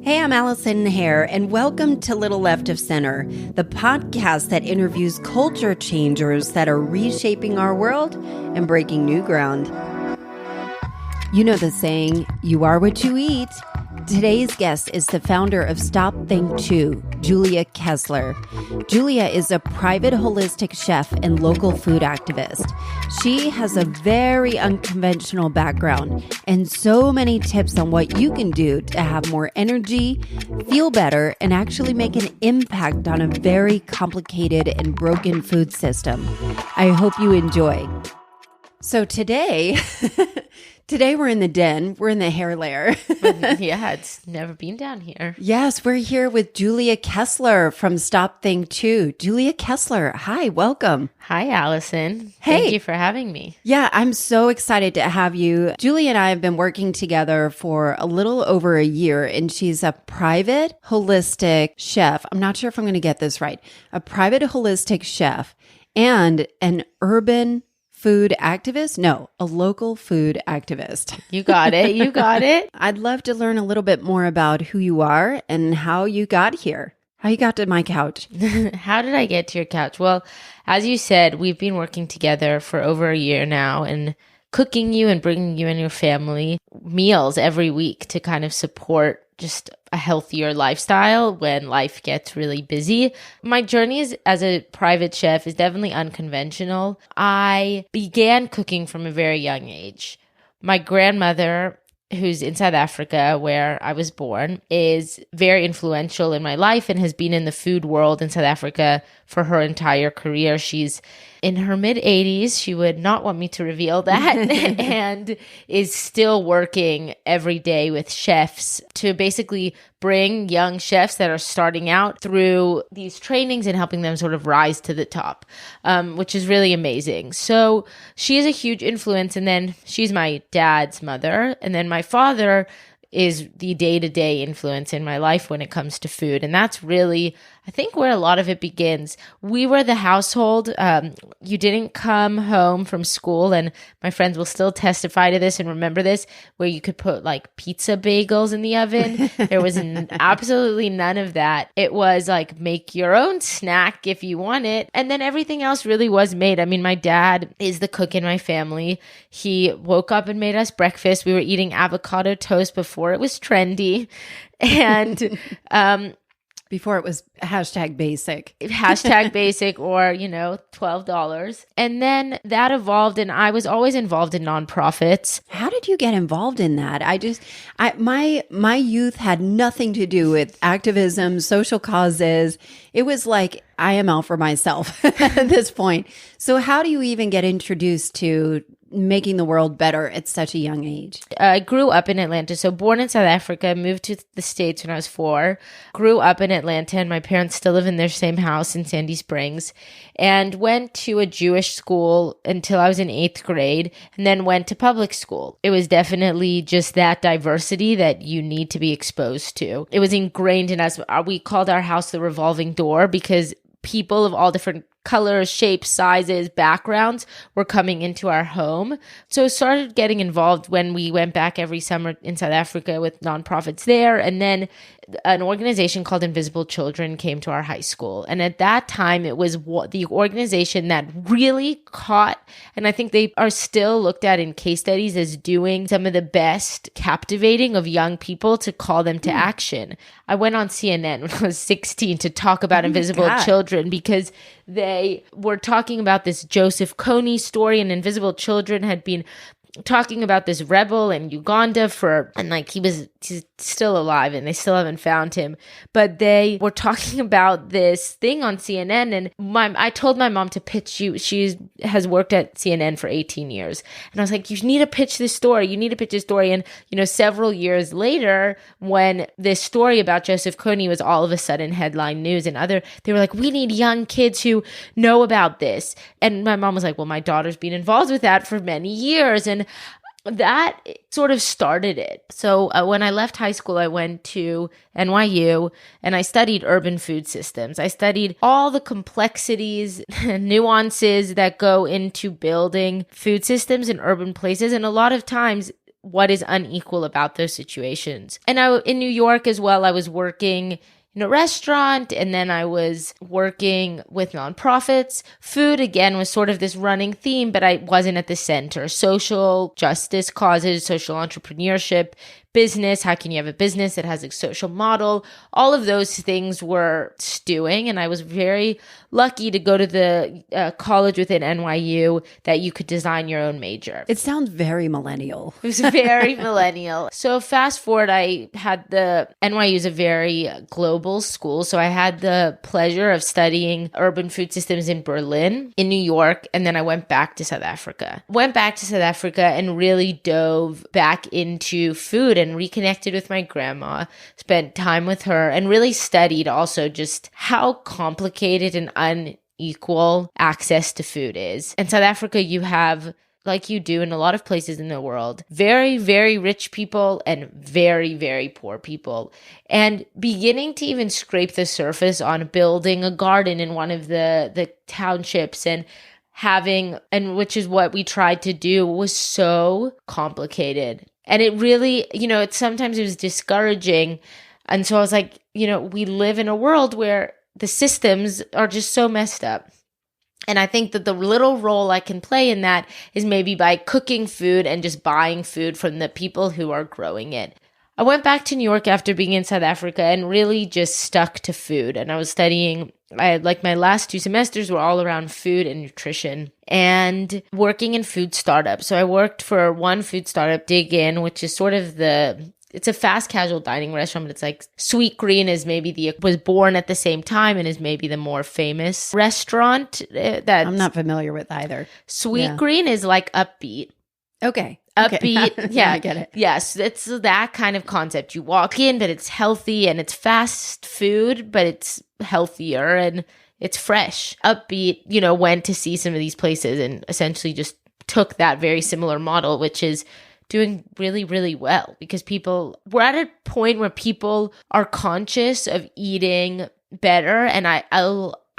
Hey, I'm Allison here, and welcome to Little Left of Center, the podcast that interviews culture changers that are reshaping our world and breaking new ground. You know the saying, you are what you eat. Today's guest is the founder of Stop Think Chew, Julia Kesler. Julia is a private holistic chef and local food activist. She has a very unconventional background and so many tips on what you can do to have more energy, feel better, and actually make an impact on a very complicated and broken food system. I hope you enjoy. So today we're in the den. We're in the hair lair. Yeah, it's never been down here. Yes, we're here with Julia Kesler from Stop Think Chew. Julia Kesler, hi, welcome. Hi, Allison. Hey. Thank you for having me. Yeah, I'm so excited to have you. Julia and I have been working together for a little over a year, and she's a private holistic chef. I'm not sure if I'm going to get this right. A private holistic chef and an urban food activist? No, a local food activist. You got it. You got it. I'd love to learn a little bit more about who you are and how you got here, how you got to my couch. How did I get to your couch? Well, as you said, we've been working together for over a year now and cooking you and bringing you and your family meals every week to kind of support just a healthier lifestyle when life gets really busy. My journey as a private chef is definitely unconventional. I began cooking from a very young age. My grandmother, who's in South Africa, where I was born, is very influential in my life and has been in the food world in South Africa for her entire career. She's in her mid-80s. She would not want me to reveal that and is still working every day with chefs to basically bring young chefs that are starting out through these trainings and helping them sort of rise to the top, which is really amazing. So she is a huge influence. And then she's my dad's mother. And then my father is the day-to-day influence in my life when it comes to food. And that's really, I think, where a lot of it begins. We were the household. You didn't come home from school, and my friends will still testify to this and remember this, where you could put like pizza bagels in the oven. There was absolutely none of that. It was like make your own snack if you want it. And then everything else really was made. I mean, my dad is the cook in my family. He woke up and made us breakfast. We were eating avocado toast before it was trendy. And before it was hashtag basic. Hashtag basic or, $12. And then that evolved, and I was always involved in nonprofits. How did you get involved in that? My youth had nothing to do with activism, social causes. It was like, I am out for myself at this point. So how do you even get introduced to making the world better at such a young age? I grew up in Atlanta. So born in South Africa, moved to the States when I was 4, grew up in Atlanta, and my parents still live in their same house in Sandy Springs, and went to a Jewish school until I was in 8th grade, and then went to public school. It was definitely just that diversity that you need to be exposed to. It was ingrained in us. We called our house the revolving door because people of all different colors, shapes, sizes, backgrounds were coming into our home. So started getting involved when we went back every summer in South Africa with nonprofits there. And then an organization called Invisible Children came to our high school. And at that time, it was the organization that really caught, and I think they are still looked at in case studies as doing some of the best captivating of young people to call them to action. I went on CNN when I was 16 to talk about Invisible Children because they were talking about this Joseph Kony story, and Invisible Children had been talking about this rebel in Uganda he's still alive and they still haven't found him. But they were talking about this thing on CNN, and I told my mom to pitch you. She has worked at CNN for 18 years. And I was like, you need to pitch this story. You need to pitch this story. And, several years later, when this story about Joseph Kony was all of a sudden headline news they were like, we need young kids who know about this. And my mom was like, well, my daughter's been involved with that for many years. And that sort of started it. So when I left high school, I went to NYU and I studied urban food systems. I studied all the complexities and nuances that go into building food systems in urban places. And a lot of times what is unequal about those situations. And in New York as well, I was working in a restaurant, and then I was working with nonprofits. Food, again, was sort of this running theme, but I wasn't at the center. Social justice causes, social entrepreneurship, business, how can you have a business that has a social model? All of those things were stewing, and I was very lucky to go to the college within NYU that you could design your own major. It sounds very millennial. It was very millennial. So fast forward, NYU is a very global school. So I had the pleasure of studying urban food systems in Berlin, in New York, and then I went back to South Africa. And really dove back into food and reconnected with my grandma, spent time with her, and really studied also just how complicated and unequal access to food is. In South Africa, you have, like you do in a lot of places in the world, very, very rich people and very, very poor people. And beginning to even scrape the surface on building a garden in one of the townships and which is what we tried to do, was so complicated. And it really, sometimes it was discouraging. And so I was like, we live in a world where the systems are just so messed up. And I think that the little role I can play in that is maybe by cooking food and just buying food from the people who are growing it. I went back to New York after being in South Africa and really just stuck to food. And I was studying, my last 2 semesters were all around food and nutrition and working in food startups. So I worked for one food startup, Dig In, which is sort of it's a fast casual dining restaurant, but it's like Sweet Green was born at the same time and is maybe the more famous restaurant. That I'm not familiar with either. Sweet Green is like upbeat. Okay. Upbeat. Okay. Yeah. I get it. Yes. It's that kind of concept. You walk in, but it's healthy and it's fast food, but it's healthier and it's fresh. Upbeat, went to see some of these places and essentially just took that very similar model, which is doing really, really well because we're at a point where people are conscious of eating better. And I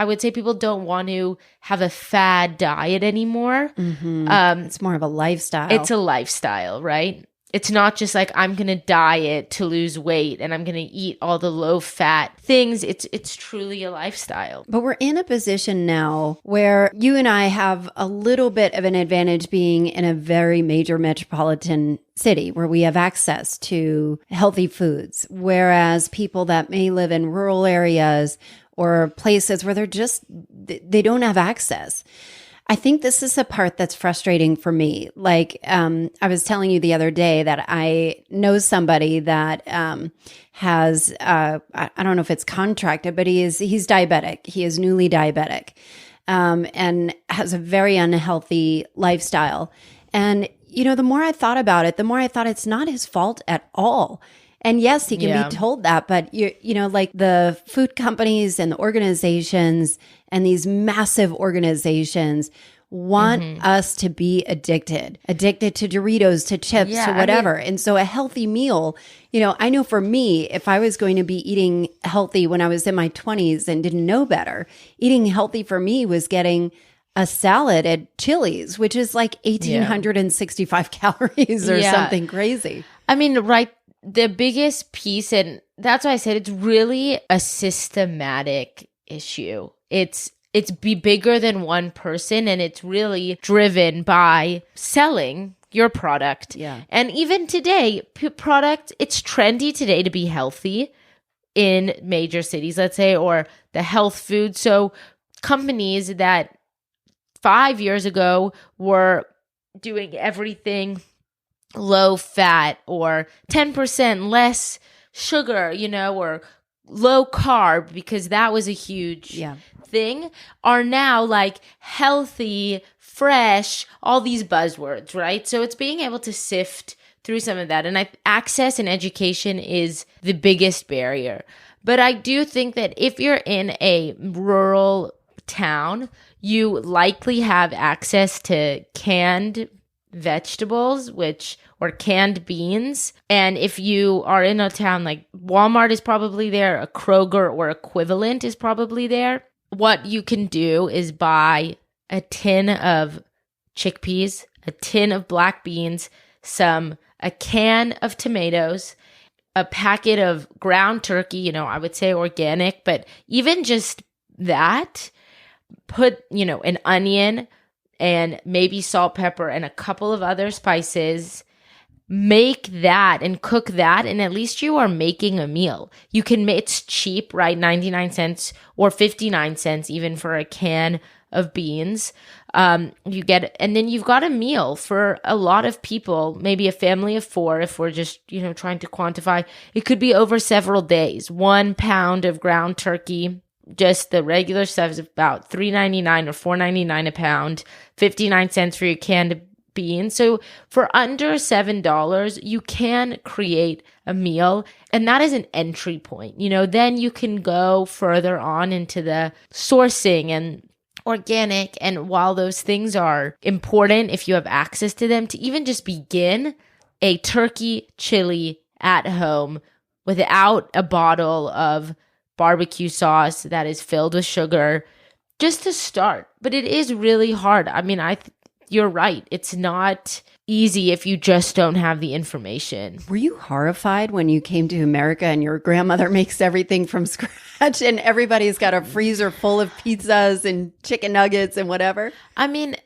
would say people don't want to have a fad diet anymore. Mm-hmm. It's more of a lifestyle. It's a lifestyle, right? It's not just like I'm going to diet to lose weight and I'm going to eat all the low fat things. It's truly a lifestyle. But we're in a position now where you and I have a little bit of an advantage being in a very major metropolitan city where we have access to healthy foods, whereas people that may live in rural areas or places where they don't have access. I think this is the part that's frustrating for me. Like, I was telling you the other day that I know somebody that has, I don't know if it's contracted, but he's diabetic. He is newly diabetic and has a very unhealthy lifestyle. And, the more I thought about it, the more I thought it's not his fault at all. And yes, he can be told that, but like the food companies and the organizations and these massive organizations want us to be addicted to Doritos, to chips, to whatever. And so a healthy meal, I know for me, if I was going to be eating healthy when I was in my 20s and didn't know better, eating healthy for me was getting a salad at Chili's, which is like 1,865 calories or something crazy. I mean, right. The biggest piece, and that's why I said it's really a systematic issue. It's bigger than one person, and it's really driven by selling your product. Yeah. And even today, it's trendy today to be healthy in major cities, let's say, or the health food. So companies that 5 years ago were doing everything low fat or 10% less sugar, or low carb, because that was a huge thing, are now like healthy, fresh, all these buzzwords, right? So it's being able to sift through some of that. And access and education is the biggest barrier. But I do think that if you're in a rural town, you likely have access to canned vegetables, or canned beans. And if you are in a town like Walmart is probably there, a Kroger or equivalent is probably there. What you can do is buy a tin of chickpeas, a tin of black beans, some a can of tomatoes, a packet of ground turkey, I would say organic, but even just that, put, an onion and maybe salt, pepper, and a couple of other spices. Make that and cook that, and at least you are making a meal. You can it's cheap, right? 99 cents or 59 cents even for a can of beans. And then you've got a meal for a lot of people, maybe a family of 4 if we're just, trying to quantify. It could be over several days. 1 pound of ground turkey, just the regular stuff, is about $3.99 or $4.99 a pound, 59 cents for your canned beans. So for under $7, you can create a meal, and that is an entry point. Then you can go further on into the sourcing and organic, and while those things are important if you have access to them, to even just begin a turkey chili at home without a bottle of barbecue sauce that is filled with sugar, just to start. But it is really hard. I mean, you're right. It's not easy if you just don't have the information. Were you horrified when you came to America and your grandmother makes everything from scratch and everybody's got a freezer full of pizzas and chicken nuggets and whatever? I mean,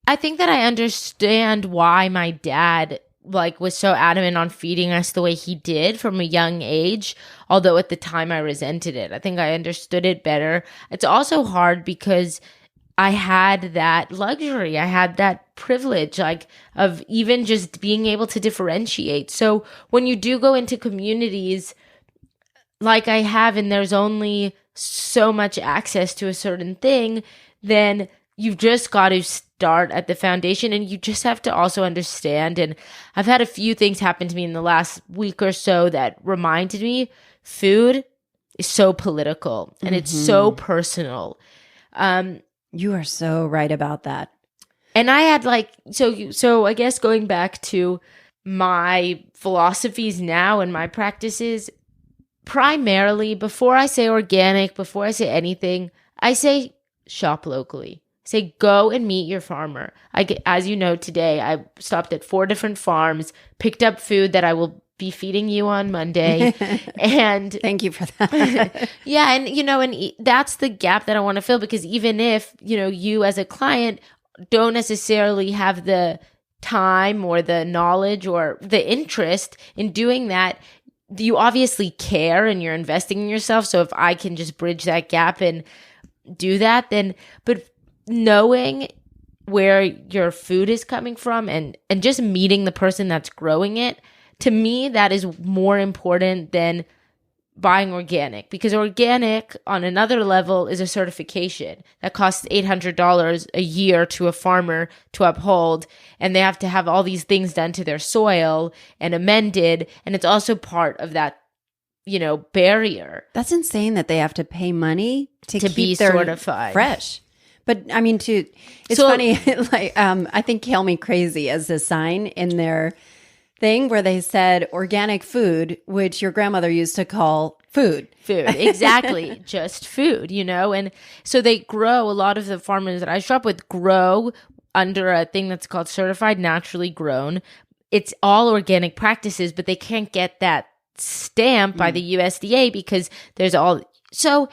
I think that I understand why my dad was so adamant on feeding us the way he did from a young age, although at the time I resented it. I think I understood it better. It's also hard because I had that luxury. I had that privilege, of even just being able to differentiate. So when you do go into communities like I have, and there's only so much access to a certain thing, then you've just got to start at the foundation, and you just have to also understand. And I've had a few things happen to me in the last week or so that reminded me food is so political and it's so personal. You are so right about that. And I had so I guess going back to my philosophies now and my practices, primarily before I say organic, before I say anything, I say shop locally. Say go and meet your farmer. As you know, today I stopped at 4 different farms, picked up food that I will be feeding you on Monday. And thank you for that. Yeah. And, and that's the gap that I want to fill, because even if, you as a client don't necessarily have the time or the knowledge or the interest in doing that, you obviously care and you're investing in yourself. So if I can just bridge that gap and do that, then, but knowing where your food is coming from and just meeting the person that's growing it, to me, that is more important than buying organic, because organic on another level is a certification that costs $800 a year to a farmer to uphold, and they have to have all these things done to their soil and amended, and it's also part of that, barrier. That's insane that they have to pay money to keep be their certified fresh. But I mean, it's funny. I think "Call Me Crazy" as a sign in their thing where they said organic food, which your grandmother used to call food. Exactly. Just food, and so they grow. A lot of the farmers that I shop with grow under a thing that's called certified naturally grown. It's all organic practices, but they can't get that stamp by the USDA because there's so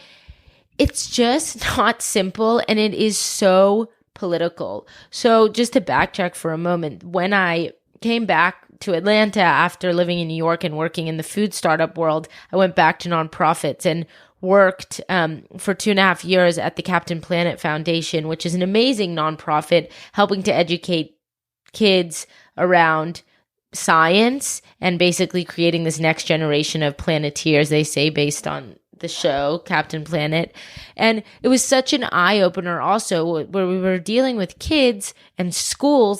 it's just not simple, and it is so political. So just to backtrack for a moment, when I came back to Atlanta after living in New York and working in the food startup world, I went back to nonprofits and worked for 2.5 years at the Captain Planet Foundation, which is an amazing nonprofit helping to educate kids around science and basically creating this next generation of planeteers, they say, based on the show Captain Planet. And it was such an eye-opener also, where we were dealing with kids and school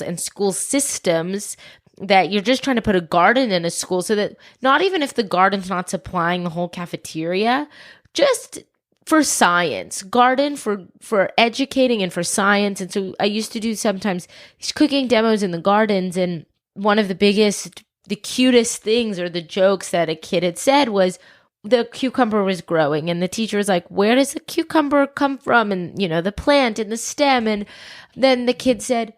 systems, that you're just trying to put a garden in a school, so that not even if the garden's not supplying the whole cafeteria, just for science, garden for educating and for science. And so I used to do sometimes cooking demos in the gardens, and one of the cutest things or the jokes that a kid had said was the cucumber was growing, and the teacher was like, where does the cucumber come from? And, the plant and the stem. And then the kid said,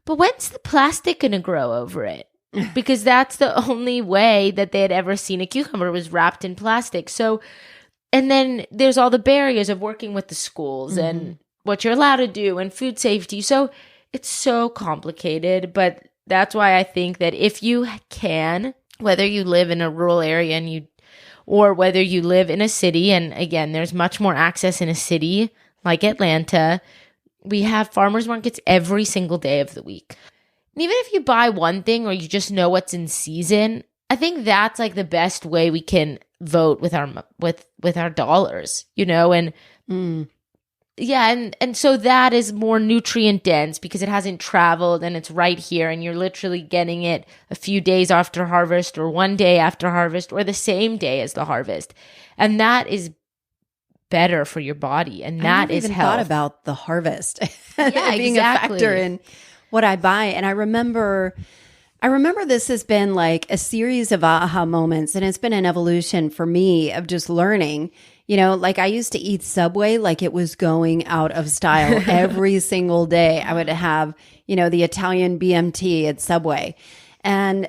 but when's the plastic going to grow over it? because that's the only way that they had ever seen a cucumber, was wrapped in plastic. So, and then there's all the barriers of working with the schools and what you're allowed to do and food safety. So it's so complicated, but that's why I think that if you can, whether you live in a rural area or whether you live in a city, and again, there's much more access in a city like Atlanta, we have farmers markets every single day of the week. And even if you buy one thing or you just know what's in season, I think that's like the best way we can vote with our dollars, and yeah, and so that is more nutrient dense because it hasn't traveled and it's right here, and you're literally getting it a few days after harvest or one day after harvest or the same day as the harvest. And that is better for your body, and that is health. Thought about the harvest exactly. being a factor in what I buy. And I remember this has been like a series of aha moments, and it's been an evolution for me of just learning, like I used to eat Subway like it was going out of style every single day. I would have, the Italian BMT at Subway. And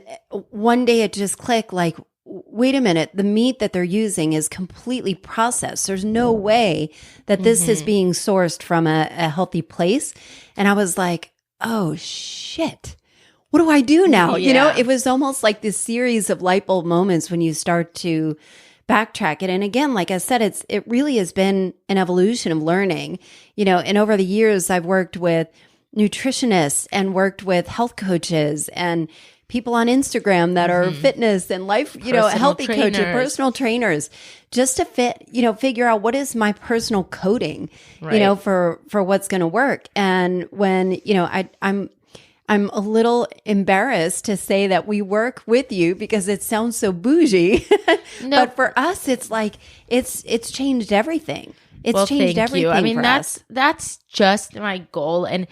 one day it just clicked like, wait a minute, the meat that they're using is completely processed. There's no way that this is being sourced from a healthy place. And I was like, oh shit, what do I do now? Yeah. It was almost like this series of light bulb moments when you start to backtrack it. And again, like I said, it really has been an evolution of learning, and over the years, I've worked with nutritionists and worked with health coaches and people on Instagram that are fitness and life, healthy coaches, personal trainers, just to figure out what is my personal coding, for what's going to work. And when, I'm a little embarrassed to say that we work with you because it sounds so bougie, but for us, it's like, it's changed everything. It's changed everything. I mean, that's just my goal. And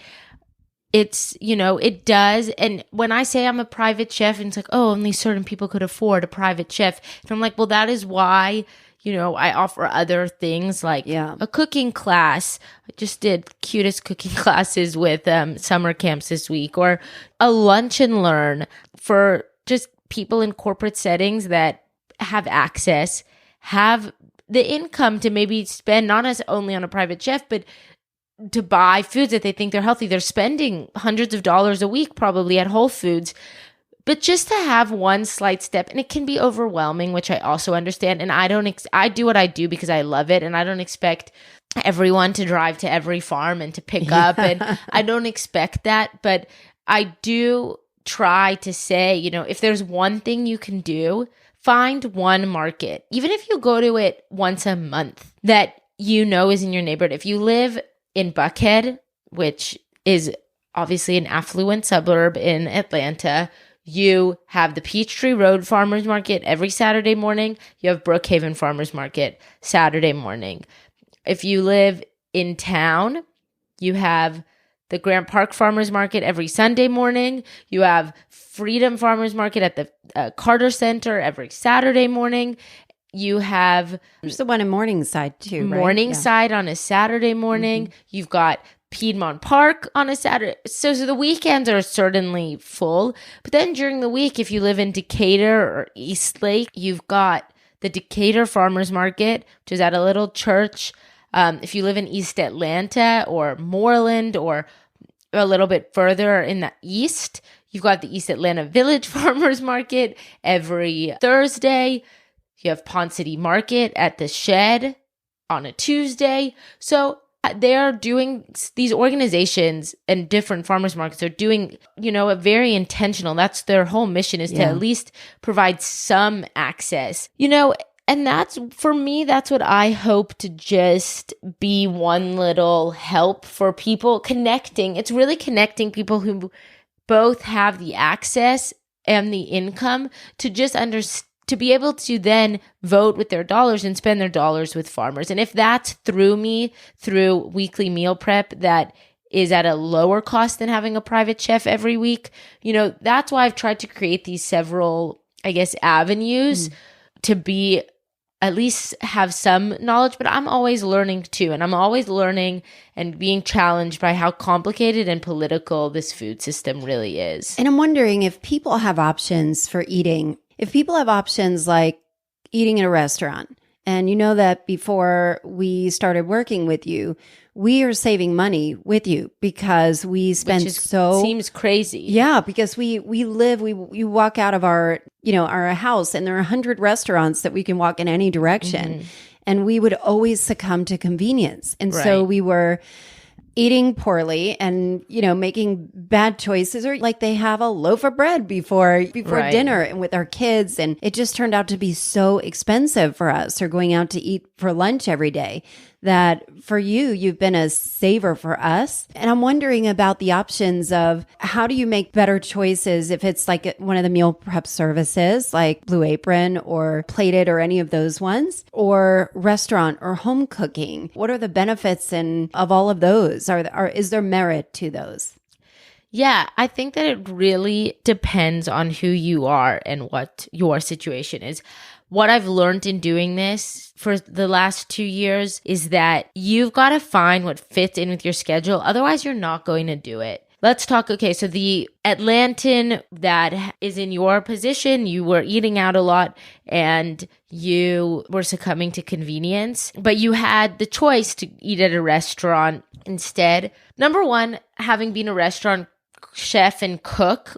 it's, it does. And when I say I'm a private chef, and it's like, oh, only certain people could afford a private chef. And I'm like, well, that is why, I offer other things like a cooking class. I just did cutest cooking classes with summer camps this week, or a lunch and learn for just people in corporate settings that have access, have the income to maybe spend not as only on a private chef, but to buy foods that they think they're healthy. They're spending hundreds of dollars a week probably at Whole Foods, but just to have one slight step, and it can be overwhelming, which I also understand. And I do what I do because I love it, and I don't expect everyone to drive to every farm and to pick up, and I don't expect that, but I do try to say, if there's one thing you can do, find one market, even if you go to it once a month, that is in your neighborhood. If you live in Buckhead, which is obviously an affluent suburb in Atlanta, you have the Peachtree Road Farmers Market every Saturday morning. You have Brookhaven Farmers Market Saturday morning. If you live in town, you have the Grant Park Farmers Market every Sunday morning. You have Freedom Farmers Market at the Carter Center every Saturday morning. You have... There's the one in Morningside too, right? Morningside on a Saturday morning. You've got Piedmont Park on a Saturday. So the weekends are certainly full. But then during the week, if you live in Decatur or Eastlake, you've got the Decatur Farmers Market, which is at a little church. If you live in East Atlanta or Moreland or a little bit further in the east, you've got the East Atlanta Village Farmers Market every Thursday. You have Pond City Market at the Shed on a Tuesday. So they are doing, these organizations and different farmers markets are doing, a very intentional. That's their whole mission, is to at least provide some access, and that's, for me, that's what I hope to just be one little help for people connecting. It's really connecting people who both have the access and the income to just to be able to then vote with their dollars and spend their dollars with farmers. And if that's through weekly meal prep that is at a lower cost than having a private chef every week, that's why I've tried to create these several, I guess, avenues to be at least have some knowledge, but I'm always learning too. And I'm always learning and being challenged by how complicated and political this food system really is. And I'm wondering if people have options for eating, if people have options like eating in a restaurant. And you know that before we started working with you, we are saving money with you because we spend seems crazy. Yeah, because we walk out of our house and there are 100 restaurants that we can walk in any direction. Mm-hmm. And we would always succumb to convenience. And so we were eating poorly and, making bad choices, or like they have a loaf of bread before dinner and with our kids. And it just turned out to be so expensive for us, or going out to eat for lunch every day, that for you've been a saver for us. And I'm wondering about the options of how do you make better choices if it's like one of the meal prep services like Blue Apron or Plated or any of those ones, or restaurant or home cooking. What are the benefits of all of those? Is there merit to those? Yeah, I think that it really depends on who you are and what your situation is. What I've learned in doing this for the last 2 years is that you've got to find what fits in with your schedule. Otherwise, you're not going to do it. Let's talk. Okay, so the Atlantan that is in your position, you were eating out a lot and you were succumbing to convenience, but you had the choice to eat at a restaurant instead. Number one, having been a restaurant chef and cook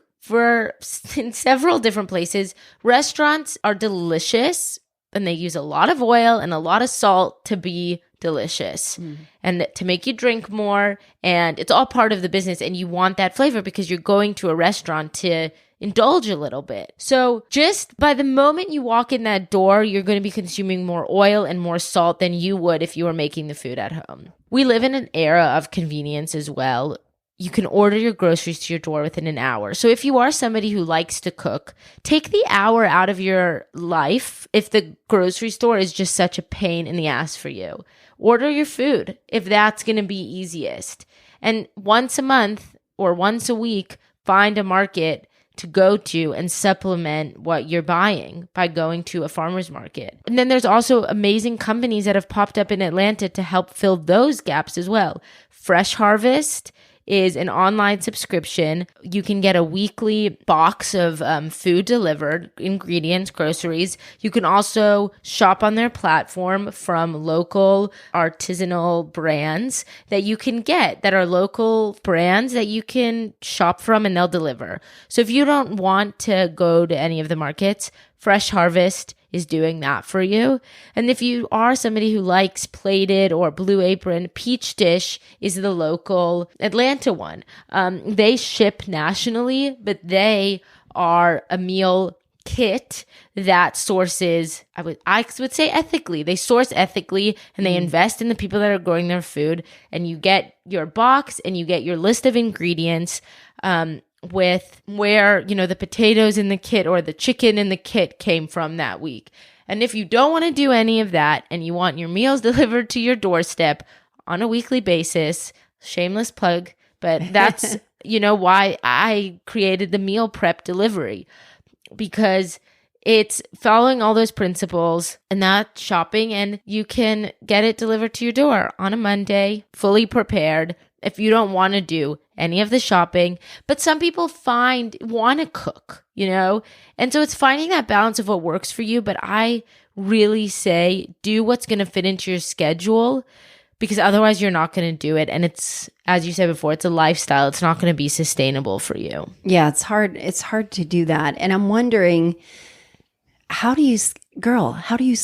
in several different places, restaurants are delicious and they use a lot of oil and a lot of salt to be delicious and to make you drink more. And it's all part of the business. And you want that flavor because you're going to a restaurant to indulge a little bit. So just by the moment you walk in that door, you're going to be consuming more oil and more salt than you would if you were making the food at home. We live in an era of convenience as well. You can order your groceries to your door within an hour. So if you are somebody who likes to cook, take the hour out of your life if the grocery store is just such a pain in the ass for you. Order your food if that's going to be easiest. And once a month or once a week, find a market to go to and supplement what you're buying by going to a farmer's market. And then there's also amazing companies that have popped up in Atlanta to help fill those gaps as well. Fresh Harvest is an online subscription. You can get a weekly box of food delivered, ingredients, groceries. You can also shop on their platform from local artisanal brands that you can get, that are local brands that you can shop from and they'll deliver. So if you don't want to go to any of the markets, Fresh Harvest is doing that for you. And if you are somebody who likes Plated or Blue Apron, Peach Dish is the local Atlanta one. They ship nationally, but they are a meal kit that sources, I would say ethically. They source ethically and they invest in the people that are growing their food. And you get your box and you get your list of ingredients, with where, the potatoes in the kit or the chicken in the kit came from that week. And if you don't want to do any of that and you want your meals delivered to your doorstep on a weekly basis, shameless plug, but that's, why I created the meal prep delivery, because it's following all those principles and not shopping, and you can get it delivered to your door on a Monday, fully prepared, if you don't want to do any of the shopping. But some people want to cook, and so it's finding that balance of what works for you. But I really say do what's going to fit into your schedule, because otherwise you're not going to do it. And it's, as you said before, it's a lifestyle. It's not going to be sustainable for you. Yeah, it's hard. It's hard to do that. And I'm wondering, how do you scale? How do you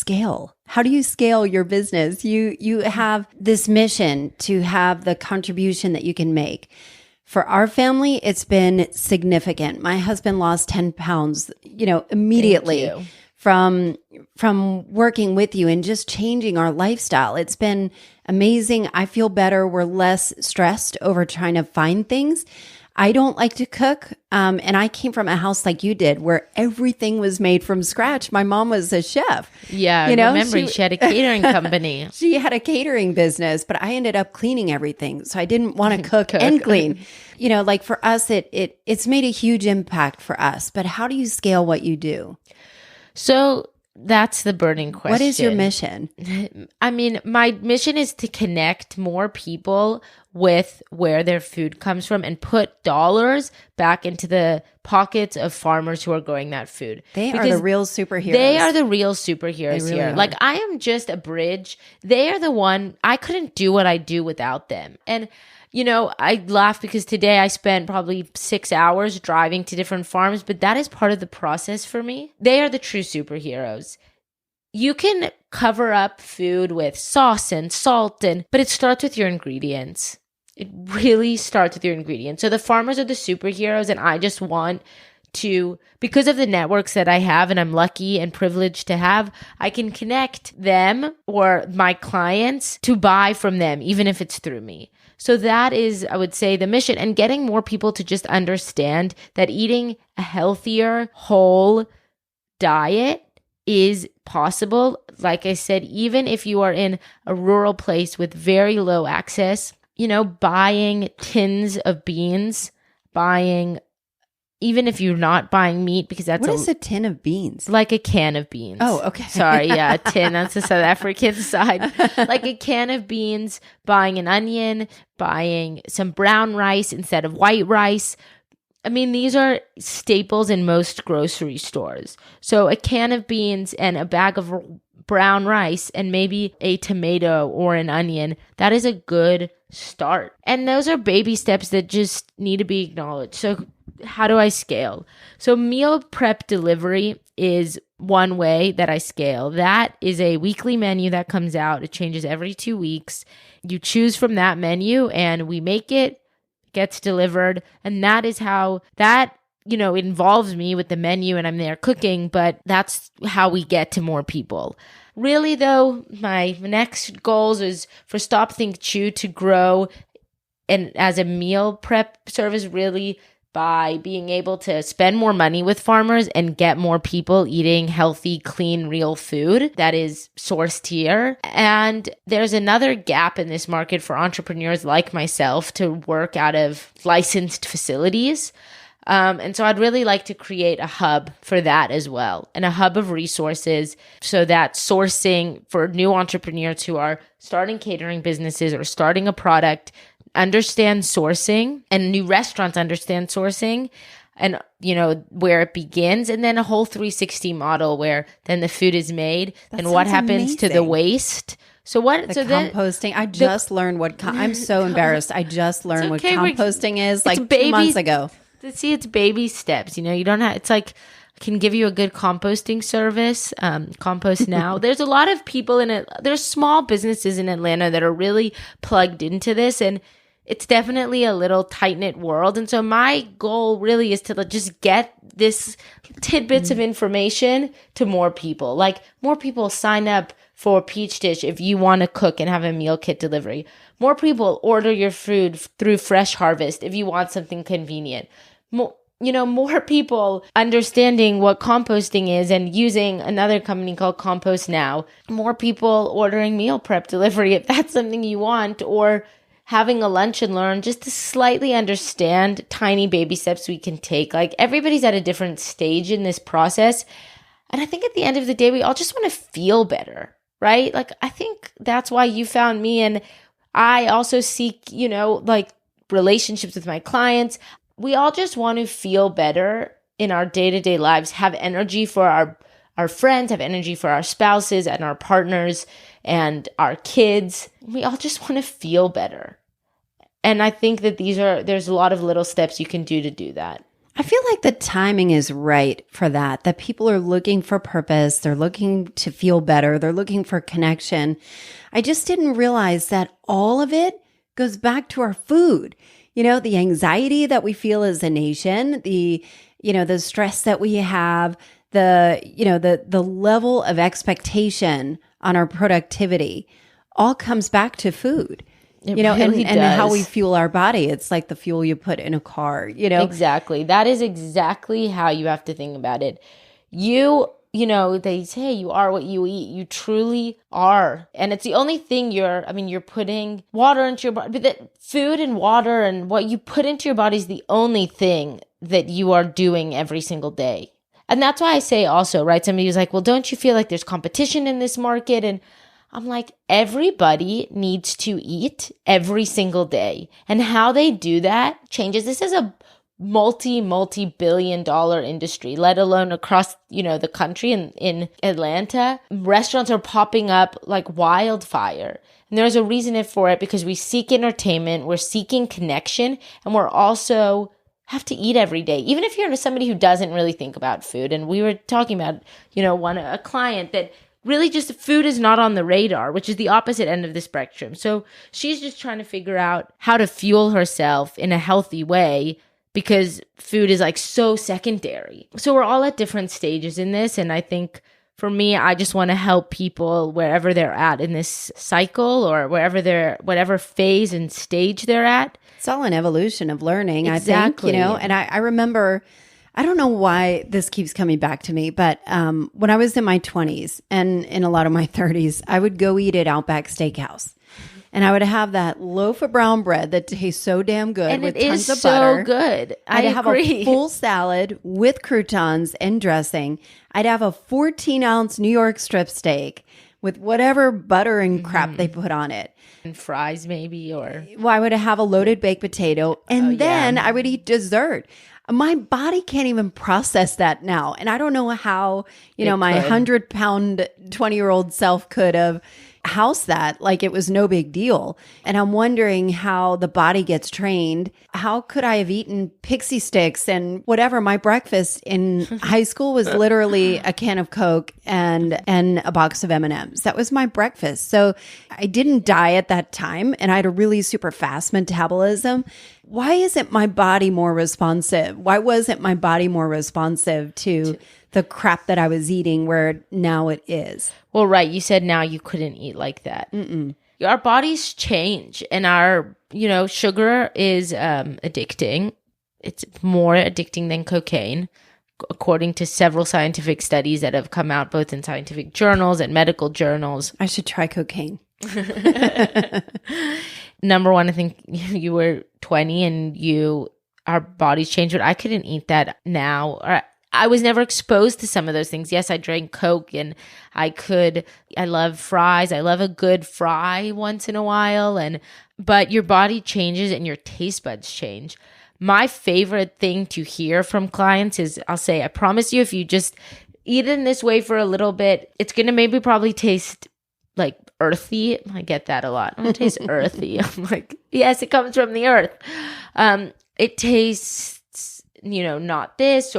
scale your business? You have this mission to have the contribution that you can make. For our family, it's been significant. My husband lost 10 pounds, immediately from working with you and just changing our lifestyle. It's been amazing. I feel better. We're less stressed over trying to find things. I don't like to cook. And I came from a house like you did, where everything was made from scratch. My mom was a chef. Yeah, I remember she had a catering company. She had a catering business, but I ended up cleaning everything. So I didn't want to cook and clean. Like for us, it's made a huge impact for us. But how do you scale what you do? So That's the burning question. What is your mission? I mean, my mission is to connect more people with where their food comes from and put dollars back into the pockets of farmers who are growing that food. They are the real superheroes. They are the real superheroes really here. are. Like, I am just a bridge. They are the one. I couldn't do what I do without them. And I laugh because today I spent probably 6 hours driving to different farms, but that is part of the process for me. They are the true superheroes. You can cover up food with sauce and salt, but it starts with your ingredients. It really starts with your ingredients. So the farmers are the superheroes, and I just want to, because of the networks that I have and I'm lucky and privileged to have, I can connect them or my clients to buy from them, even if it's through me. So that is, I would say, the mission, and getting more people to just understand that eating a healthier, whole diet is possible. Like I said, even if you are in a rural place with very low access, buying tins of beans, even if you're not buying meat, because that's what is a tin of beans? Like a can of beans. Oh, okay. Sorry, yeah, a tin. That's the South African side. Like a can of beans, buying an onion, buying some brown rice instead of white rice. I mean, these are staples in most grocery stores. So a can of beans and a bag of brown rice and maybe a tomato or an onion, that is a good start. And those are baby steps that just need to be acknowledged. So how do I scale? So meal prep delivery is one way that I scale. That is a weekly menu that comes out. It changes every 2 weeks. You choose from that menu and we make it, gets delivered. And that is how that, it involves me with the menu and I'm there cooking, but that's how we get to more people. Really though, my next goals is for Stop Think Chew to grow and as a meal prep service, really by being able to spend more money with farmers and get more people eating healthy, clean, real food that is sourced here. And there's another gap in this market for entrepreneurs like myself to work out of licensed facilities. And so I'd really like to create a hub for that as well, and a hub of resources so that sourcing for new entrepreneurs who are starting catering businesses or starting a product understand sourcing, and new restaurants understand sourcing and, where it begins, and then a whole 360 model where then the food is made and what happens to the waste. So what? The composting. I just learned what, I'm so embarrassed. I just learned what composting is like 2 months ago. See, it's baby steps. You don't have, it's like, I can give you a good composting service, Compost Now. There's a lot of people in it. There's small businesses in Atlanta that are really plugged into this, and it's definitely a little tight-knit world. And so my goal really is to just get this tidbits of information to more people. Like, more people sign up for Peach Dish if you want to cook and have a meal kit delivery. More people order your food through Fresh Harvest if you want something convenient. More people understanding what composting is and using another company called Compost Now. More people ordering meal prep delivery if that's something you want, or having a lunch and learn just to slightly understand tiny baby steps we can take. Like, everybody's at a different stage in this process. And I think at the end of the day, we all just want to feel better, right? Like, I think that's why you found me. And I also seek, relationships with my clients. We all just want to feel better in our day-to-day lives, have energy for our friends, have energy for our spouses and our partners and our kids. We all just want to feel better. And I think that there's a lot of little steps you can do that. I feel like the timing is right for that people are looking for purpose. They're looking to feel better. They're looking for connection. I just didn't realize that all of it goes back to our food. The anxiety that we feel as a nation, the stress that we have, the level of expectation on our productivity all comes back to food. And how we fuel our body. It's like the fuel you put in a car, Exactly. That is exactly how you have to think about it. They say you are what you eat. You truly are. And it's the only thing you're putting water into your body. But that food and water and what you put into your body is the only thing that you are doing every single day. And that's why I say also, right? Somebody was like, well, don't you feel like there's competition in this market? And I'm like, everybody needs to eat every single day. And how they do that changes. This is a multi-billion-dollar industry, let alone across, the country. In Atlanta, restaurants are popping up like wildfire. And there's a reason for it, because we seek entertainment, we're seeking connection, and we're also have to eat every day. Even if you're somebody who doesn't really think about food. And we were talking about, a client that really just food is not on the radar, which is the opposite end of the spectrum. So she's just trying to figure out how to fuel herself in a healthy way, because food is like so secondary. So we're all at different stages in this. And I think for me, I just want to help people wherever they're at in this cycle, or whatever phase and stage they're at. It's all an evolution of learning, Exactly. I think, and I remember, I don't know why this keeps coming back to me, but when I was in my 20s and in a lot of my 30s, I would go eat at Outback Steakhouse. And I would have that loaf of brown bread that tastes so damn good, and with it tons is of so butter. Good. I'd have agree. a full salad with croutons and dressing. I'd have a 14-ounce New York strip steak with whatever butter and crap they put on it. And fries maybe, or... Well, I would have a loaded baked potato, and then I would eat dessert. My body can't even process that now. And I don't know how, my 100-pound, 20-year-old self could have housed that like it was no big deal. And I'm wondering how the body gets trained. How could I have eaten pixie sticks and whatever? My breakfast in high school was literally a can of Coke and a box of M&Ms. That was my breakfast. So I didn't die at that time, and I had a really super fast metabolism. Why isn't my body more responsive? Why wasn't my body more responsive to the crap that I was eating, where now it is? Well, right. You said now you couldn't eat like that. Our bodies change, and our, sugar is addicting. It's more addicting than cocaine, according to several scientific studies that have come out both in scientific journals and medical journals. I should try cocaine. Number one, I think you were 20 and our bodies changed, but I couldn't eat that now. Or I was never exposed to some of those things. Yes, I drank Coke, and I love fries. I love a good fry once in a while. But your body changes and your taste buds change. My favorite thing to hear from clients is, I'll say, I promise you, if you just eat it in this way for a little bit, it's going to maybe probably taste like earthy. I get that a lot. It tastes earthy. I'm like, yes, it comes from the earth. It tastes, not this,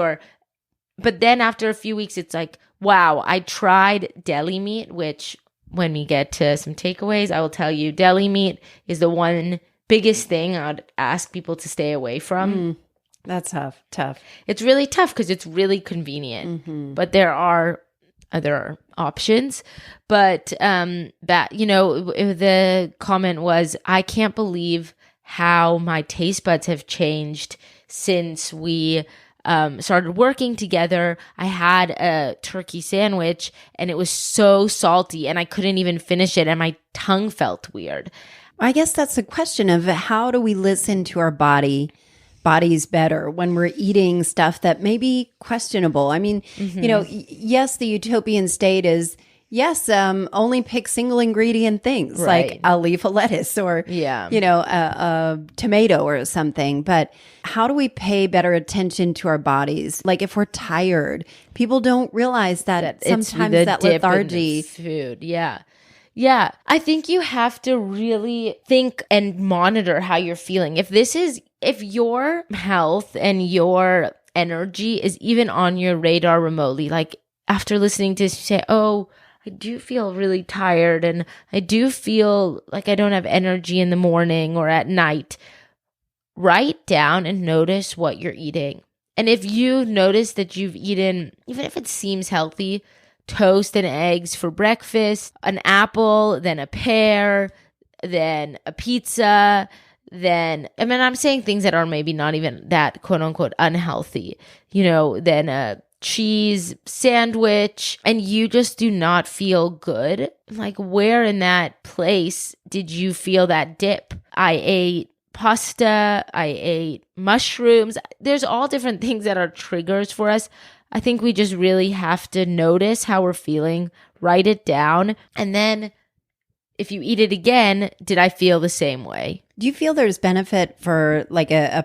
but then after a few weeks, it's like, wow, I tried deli meat, which when we get to some takeaways, I will tell you deli meat is the one biggest thing I'd ask people to stay away from. That's tough. It's really tough because it's really convenient, but there are other options. But the comment was, I can't believe how my taste buds have changed since we started working together. I had a turkey sandwich and it was so salty and I couldn't even finish it and my tongue felt weird. I guess that's the question of how do we listen to our bodies better when we're eating stuff that may be questionable. I mean, yes, the utopian state is, only pick single ingredient things like a leaf of lettuce or, a tomato or something. But how do we pay better attention to our bodies? Like if we're tired, people don't realize that sometimes that lethargy. Food, yeah. I think you have to really think and monitor how you're feeling. If your health and your energy is even on your radar remotely, like after listening to this, you say, oh, I do feel really tired and I do feel like I don't have energy in the morning or at night. Write down and notice what you're eating. And if you notice that you've eaten, even if it seems healthy, toast and eggs for breakfast, an apple, then a pear, then a pizza, I'm saying things that are maybe not even that quote unquote unhealthy, then a cheese sandwich, and you just do not feel good. Like, where in that place did you feel that dip? I ate pasta, I ate mushrooms. There's all different things that are triggers for us. I think we just really have to notice how we're feeling, write it down, and then if you eat it again, did I feel the same way? Do you feel there's benefit for like a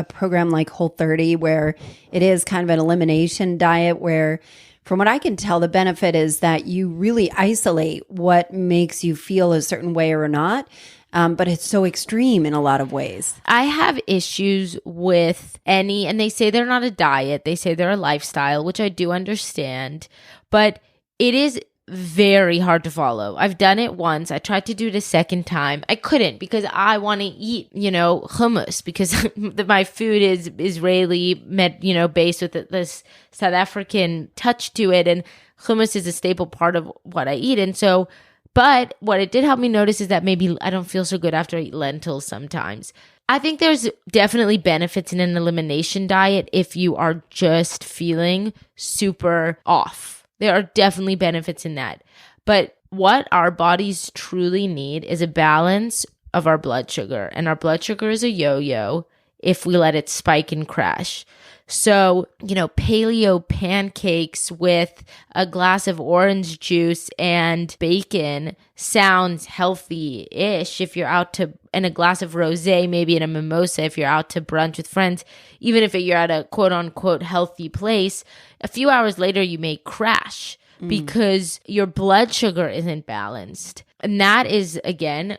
program like Whole30 where it is kind of an elimination diet where, from what I can tell, the benefit is that you really isolate what makes you feel a certain way or not, but it's so extreme in a lot of ways. I have issues with and they say they're not a diet, they say they're a lifestyle, which I do understand, but it is very hard to follow. I've done it once. I tried to do it a second time. I couldn't because I want to eat, hummus because my food is Israeli, based with this South African touch to it. And hummus is a staple part of what I eat. And so, but what it did help me notice is that maybe I don't feel so good after I eat lentils sometimes. I think there's definitely benefits in an elimination diet if you are just feeling super off. There are definitely benefits in that. But what our bodies truly need is a balance of our blood sugar. And our blood sugar is a yo-yo if we let it spike and crash. So, paleo pancakes with a glass of orange juice and bacon sounds healthy-ish if you're out to, and a glass of rosé, maybe in a mimosa if you're out to brunch with friends. Even if you're at a quote-unquote healthy place, a few hours later you may crash because your blood sugar isn't balanced. And that is, again,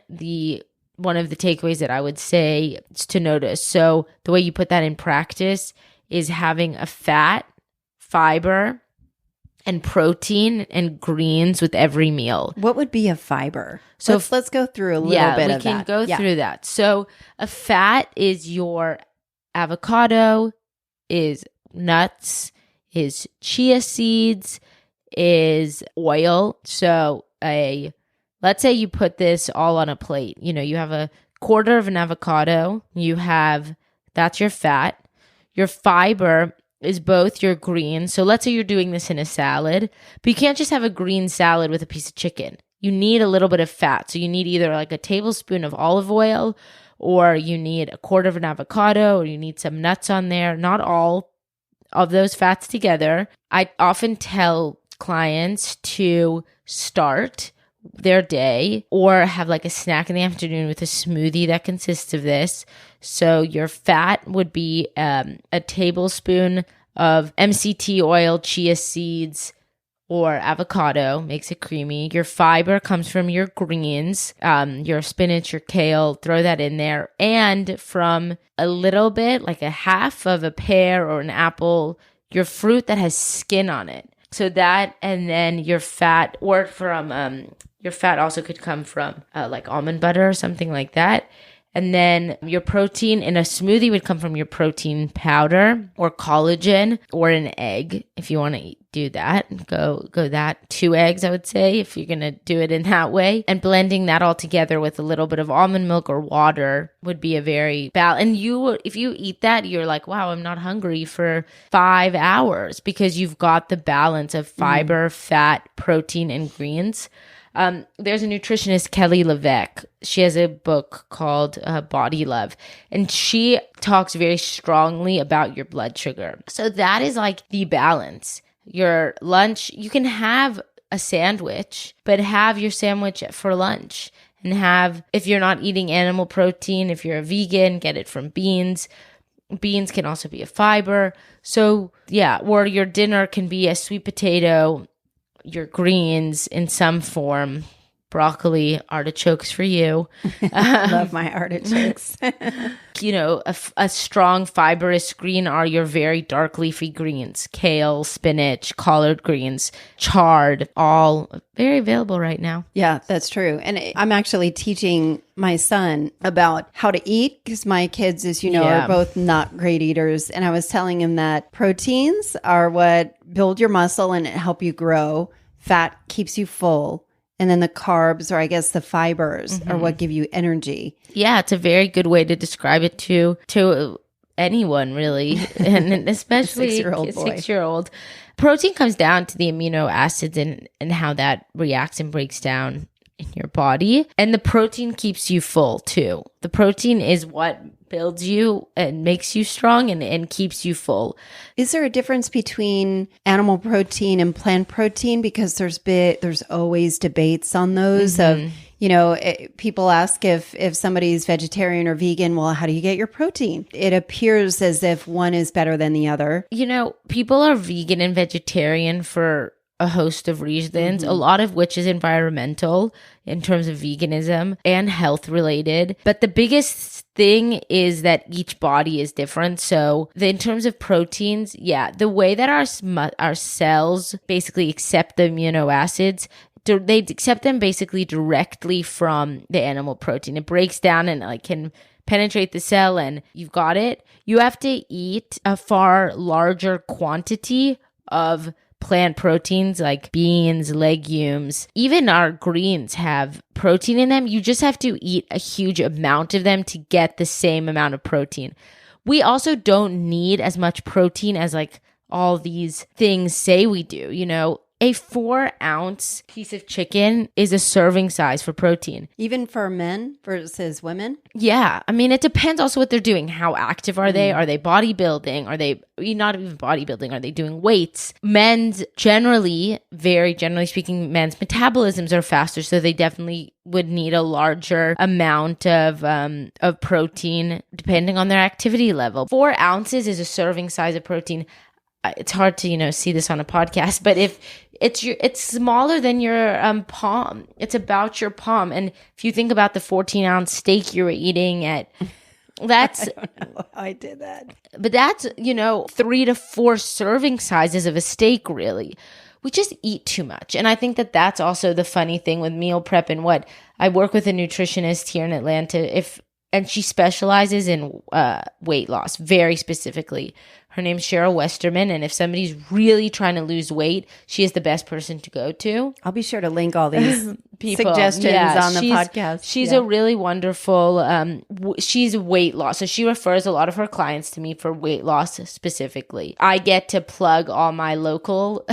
one of the takeaways that I would say is to notice. So the way you put that in practice is having a fat, fiber, and protein and greens with every meal. What would be a fiber? So let's go through a little bit of that. Yeah, we can go through that. So a fat is your avocado, is nuts, is chia seeds, is oil. So let's say you put this all on a plate. You have a quarter of an avocado. That's your fat. Your fiber is both your greens. So let's say you're doing this in a salad, but you can't just have a green salad with a piece of chicken. You need a little bit of fat. So you need either like a tablespoon of olive oil, or you need a quarter of an avocado, or you need some nuts on there. Not all of those fats together. I often tell clients to start their day or have like a snack in the afternoon with a smoothie that consists of this. So your fat would be a tablespoon of MCT oil, chia seeds, or avocado, makes it creamy. Your fiber comes from your greens, your spinach, your kale, throw that in there. And from a little bit, like a half of a pear or an apple, your fruit that has skin on it. So that, and then your fat, or from, your fat also could come from like almond butter or something like that. And then your protein in a smoothie would come from your protein powder or collagen or an egg. If you want to do that, go that. 2 eggs, I would say, if you're going to do it in that way. And blending that all together with a little bit of almond milk or water would be a very And if you eat that, you're like, wow, I'm not hungry for 5 hours because you've got the balance of fiber, fat, protein, and greens. There's a nutritionist, Kelly LeVeque. She has a book called Body Love, and she talks very strongly about your blood sugar. So that is like the balance. Your lunch, you can have a sandwich, but have your sandwich for lunch. And if you're not eating animal protein, if you're a vegan, get it from beans. Beans can also be a fiber. So yeah, or your dinner can be a sweet potato, your greens in some form, broccoli, artichokes for you. Love my artichokes. A strong fibrous green are your very dark leafy greens, kale, spinach, collard greens, chard, all very available right now. Yeah, that's true. And I'm actually teaching my son about how to eat because my kids, as you know, are both not great eaters. And I was telling him that proteins are what build your muscle and help you grow. Fat keeps you full. And then the carbs, or I guess the fibers, are what give you energy. Yeah, it's a very good way to describe it to anyone, really, and especially a 6-year-old. Protein comes down to the amino acids and how that reacts and breaks down in your body. And the protein keeps you full too. The protein is what builds you and makes you strong and keeps you full. Is there a difference between animal protein and plant protein? Because there's always debates on those of, people ask if somebody's vegetarian or vegan, well, how do you get your protein? It appears as if one is better than the other. People are vegan and vegetarian for a host of reasons, a lot of which is environmental in terms of veganism and health related. But the biggest thing is that each body is different. So in terms of proteins, the way that our cells basically accept the amino acids, they accept them basically directly from the animal protein. It breaks down and can penetrate the cell and you've got it. You have to eat a far larger quantity of plant proteins like beans, legumes. Even our greens have protein in them. You just have to eat a huge amount of them to get the same amount of protein. We also don't need as much protein as all these things say we do. A 4-ounce piece of chicken is a serving size for protein. Even for men versus women? Yeah. I mean, it depends also what they're doing. How active are they? Are they bodybuilding? Are they not even bodybuilding? Are they doing weights? Men's very generally speaking, men's metabolisms are faster. So they definitely would need a larger amount of protein depending on their activity level. 4 ounces is a serving size of protein. It's hard to, see this on a podcast, but if it's smaller than your palm, it's about your palm. And if you think about the 14-ounce steak you were eating that's, I don't know how I did that. But that's, 3 to 4 serving sizes of a steak, really. We just eat too much. And I think that that's also the funny thing with meal prep and what I work with a nutritionist here in Atlanta, and she specializes in weight loss very specifically. Her name's Cheryl Westerman, and if somebody's really trying to lose weight, she is the best person to go to. I'll be sure to link all these suggestions on the podcast. She's a really wonderful, she's weight loss. So she refers a lot of her clients to me for weight loss specifically. I get to plug all my local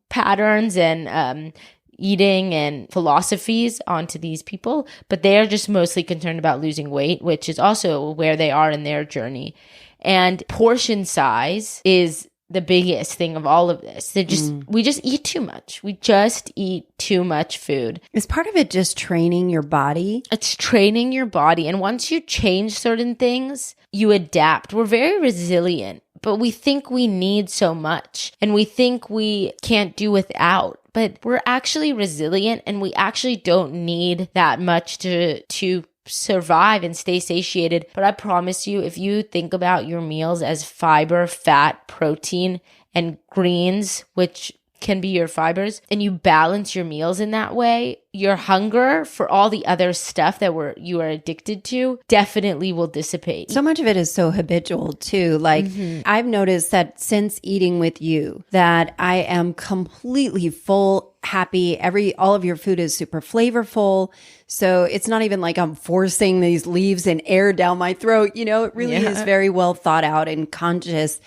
patterns and eating and philosophies onto these people, but they are just mostly concerned about losing weight, which is also where they are in their journey. And portion size is the biggest thing of all of this. We just eat too much. We just eat too much food. Is part of it just training your body? It's training your body. And once you change certain things, you adapt. We're very resilient, but we think we need so much and we think we can't do without. But we're actually resilient and we actually don't need that much to survive and stay satiated. But I promise you, if you think about your meals as fiber, fat, protein, and greens, which can be your fibers, and you balance your meals in that way, your hunger for all the other stuff that you are addicted to definitely will dissipate. So much of it is so habitual too. I've noticed that since eating with you, that I am completely full, happy. All of your food is super flavorful. So it's not even like I'm forcing these leaves and air down my throat. It really is very well thought out and conscious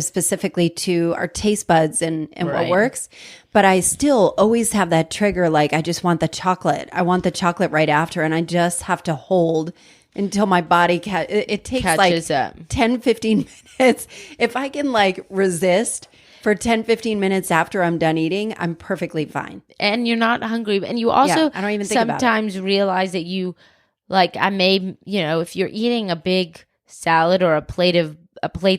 specifically to our taste buds and what works. But I still always have that trigger, I just want the chocolate. I want the chocolate right after. And I just have to hold until my body it takes catches up. 10, 15 minutes. If I can resist for 10, 15 minutes after I'm done eating, I'm perfectly fine. And you're not hungry. And you also I don't even think sometimes realize that you, if you're eating a big salad or a plate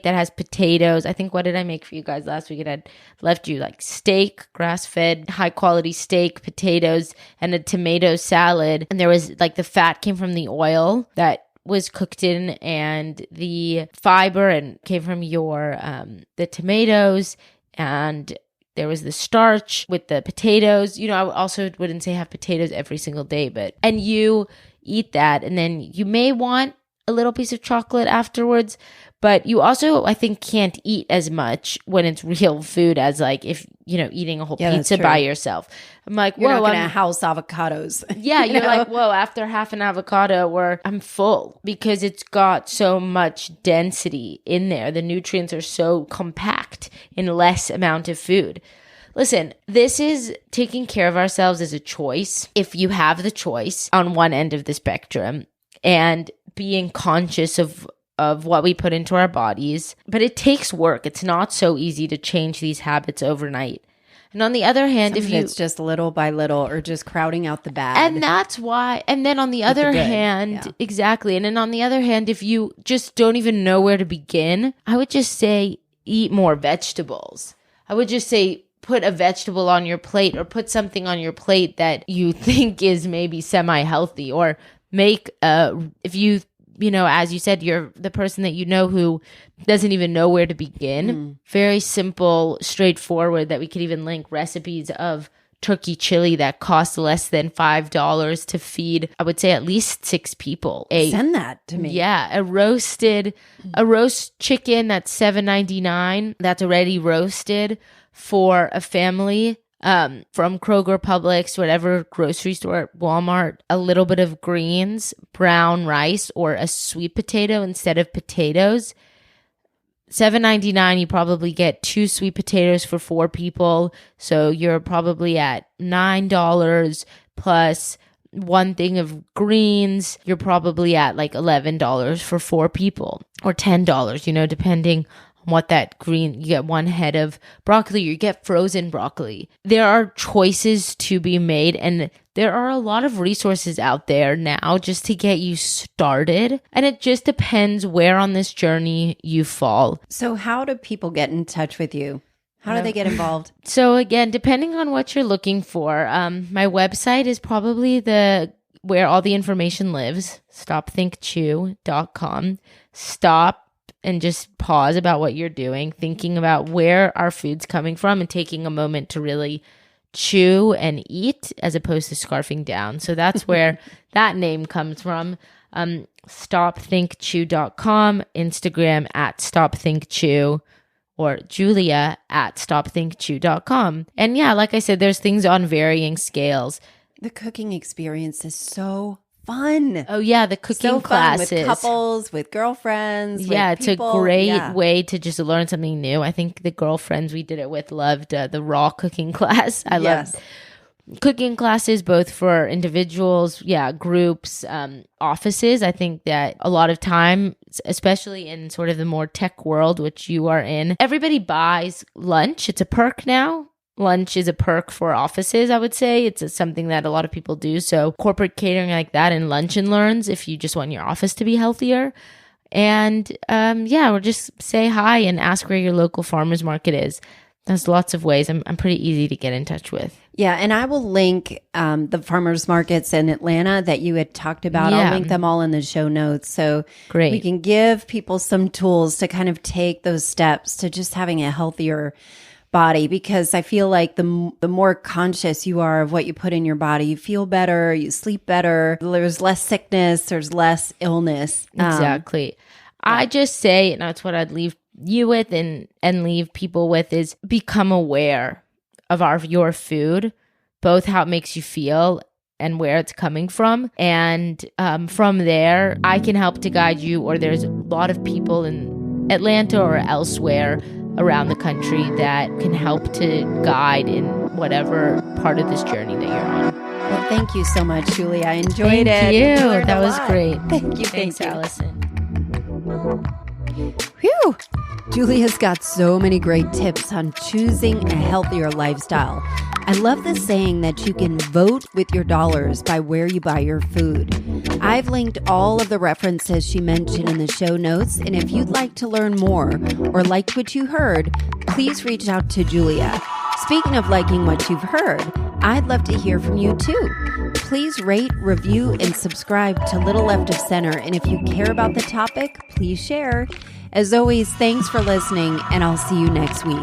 that has potatoes. I think, what did I make for you guys last week? It had left you steak, grass-fed, high-quality steak, potatoes, and a tomato salad. And there was the fat came from the oil that was cooked in, and the fiber and came from your the tomatoes, and there was the starch with the potatoes. I also wouldn't say have potatoes every single day, and you eat that, and then you may want a little piece of chocolate afterwards, but you also, I think, can't eat as much when it's real food as if, eating a whole pizza by yourself. I'm like, you're whoa, not going to house avocados. Yeah, you're like, whoa, after half an avocado, I'm full because it's got so much density in there. The nutrients are so compact in less amount of food. Listen, this is taking care of ourselves as a choice. If you have the choice on one end of the spectrum, and being conscious of what we put into our bodies. But it takes work. It's not so easy to change these habits overnight. And on the other hand, if you... it's just little by little, or just crowding out the bad. And that's why... And then on the other hand... Exactly. And then on the other hand, if you just don't even know where to begin, I would just say eat more vegetables. I would just say put a vegetable on your plate, or put something on your plate that you think is maybe semi-healthy, or make... if you... as you said, you're the person that you know who doesn't even know where to begin. Very simple, straightforward, that we could even link recipes of turkey chili that cost less than $5 to feed, I would say, at least 6 people. Send that to me. Yeah, a roast chicken that's $7.99 that's already roasted for a family. From Kroger, Publix, whatever grocery store, Walmart, a little bit of greens, brown rice, or a sweet potato instead of potatoes. $7.99, you probably get 2 sweet potatoes for 4 people. So you're probably at $9 plus 1 thing of greens. You're probably at like $11 for 4 people, or $10, depending what that green, you get 1 head of broccoli, you get frozen broccoli. There are choices to be made, and there are a lot of resources out there now just to get you started. And it just depends where on this journey you fall. So how do people get in touch with you? How do they get involved? So again, depending on what you're looking for, my website is probably where all the information lives, stopthinkchew.com. Stop and just pause about what you're doing, thinking about where our food's coming from, and taking a moment to really chew and eat as opposed to scarfing down. So that's where that name comes from. Stopthinkchew.com, Instagram at stopthinkchew, or Julia at stopthinkchew.com. And yeah, like I said, there's things on varying scales. The cooking experience is so fun. Oh yeah, the cooking classes with couples, with girlfriends. Yeah, with it's people. a great way to just learn something new. I think the girlfriends we did it with loved the raw cooking class. I love cooking classes, both for individuals, groups, offices. I think that a lot of time, especially in sort of the more tech world, which you are in, everybody buys lunch. It's a perk now. Lunch is a perk for offices, I would say. It's something that a lot of people do. So corporate catering like that, and lunch and learns if you just want your office to be healthier. And or just say hi and ask where your local farmer's market is. There's lots of ways. I'm pretty easy to get in touch with. Yeah, and I will link the farmers markets in Atlanta that you had talked about. I'll link them all in the show notes. So we can give people some tools to kind of take those steps to just having a healthier body, because I feel like the more conscious you are of what you put in your body, you feel better, you sleep better, there's less sickness, there's less illness. Exactly. I just say, and that's what I'd leave you with and leave people with, is become aware of your food, both how it makes you feel and where it's coming from. And from there, I can help to guide you, or there's a lot of people in Atlanta or elsewhere around the country that can help to guide in whatever part of this journey that you're on. Well, thank you so much, Julie. I enjoyed it. Thank you. That was great. Thank you. Thanks, Allison. Whew. Julia's got so many great tips on choosing a healthier lifestyle. I love the saying that you can vote with your dollars by where you buy your food. I've linked all of the references she mentioned in the show notes, and if you'd like to learn more or liked what you heard, please reach out to Julia. Speaking of liking what you've heard, I'd love to hear from you too. Please rate, review, and subscribe to Little Left of Center, and if you care about the topic, please share. As always, thanks for listening, and I'll see you next week.